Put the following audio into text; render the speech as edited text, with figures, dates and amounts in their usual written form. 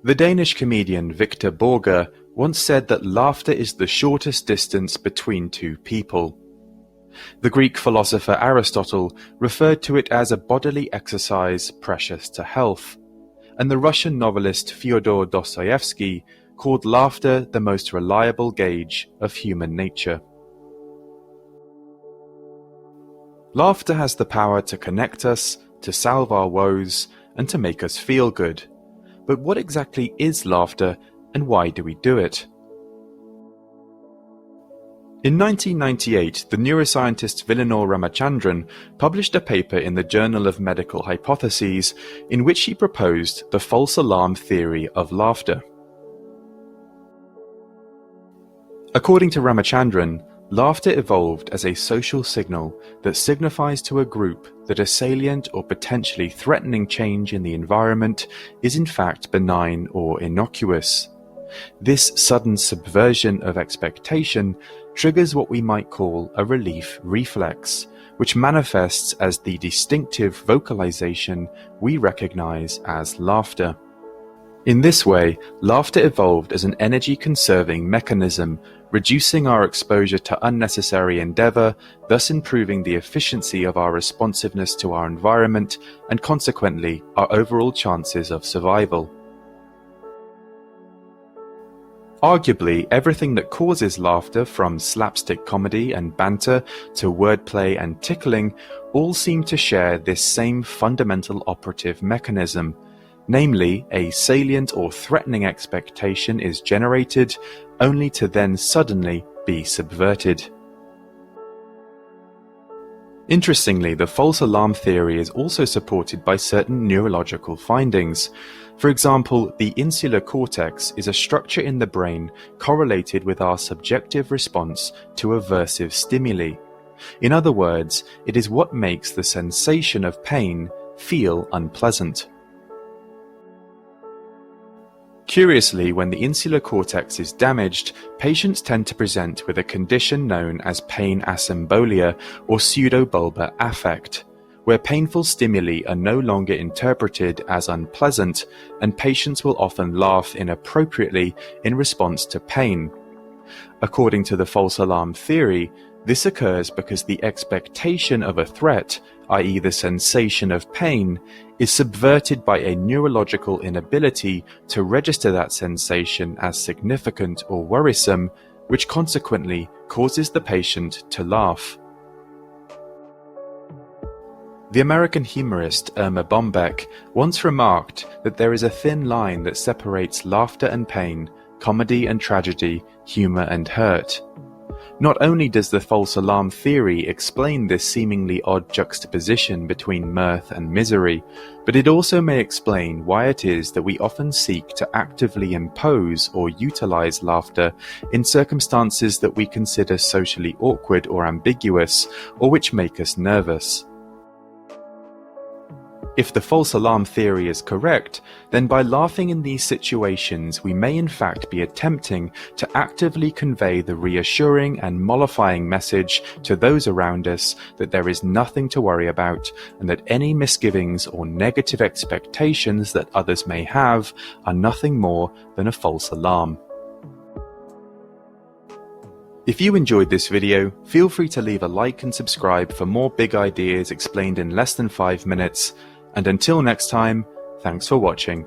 The Danish comedian Victor Borge once said that laughter is the shortest distance between two people. The Greek philosopher Aristotle referred to it as a bodily exercise precious to health, and the Russian novelist Fyodor Dostoevsky called laughter the most reliable gauge of human nature. Laughter has the power to connect us, to salve our woes, and to make us feel good. But what exactly is laughter, and why do we do it? In 1998, the neuroscientist Vilanor Ramachandran published a paper in the Journal of Medical Hypotheses in which he proposed the false alarm theory of laughter. According to Ramachandran, laughter evolved as a social signal that signifies to a group that a salient or potentially threatening change in the environment is in fact benign or innocuous. This sudden subversion of expectation triggers what we might call a relief reflex, which manifests as the distinctive vocalization we recognize as laughter. In this way, laughter evolved as an energy-conserving mechanism, reducing our exposure to unnecessary endeavor, thus improving the efficiency of our responsiveness to our environment and consequently our overall chances of survival. Arguably, everything that causes laughter, from slapstick comedy and banter to wordplay and tickling, all seem to share this same fundamental operative mechanism. Namely, a salient or threatening expectation is generated, only to then suddenly be subverted. Interestingly, the false alarm theory is also supported by certain neurological findings. For example, the insular cortex is a structure in the brain correlated with our subjective response to aversive stimuli. In other words, it is what makes the sensation of pain feel unpleasant. Curiously, when the insular cortex is damaged, patients tend to present with a condition known as pain asymbolia or pseudobulbar affect, where painful stimuli are no longer interpreted as unpleasant, and patients will often laugh inappropriately in response to pain. According to the false alarm theory, this occurs because the expectation of a threat, i.e. the sensation of pain, is subverted by a neurological inability to register that sensation as significant or worrisome, which consequently causes the patient to laugh. The American humorist Irma Bombeck once remarked that there is a thin line that separates laughter and pain, comedy and tragedy, humor and hurt. Not only does the false alarm theory explain this seemingly odd juxtaposition between mirth and misery, but it also may explain why it is that we often seek to actively impose or utilize laughter in circumstances that we consider socially awkward or ambiguous, or which make us nervous. If the false alarm theory is correct, then by laughing in these situations we may in fact be attempting to actively convey the reassuring and mollifying message to those around us that there is nothing to worry about, and that any misgivings or negative expectations that others may have are nothing more than a false alarm. If you enjoyed this video, feel free to leave a like and subscribe for more big ideas explained in less than 5 minutes. And until next time, thanks for watching.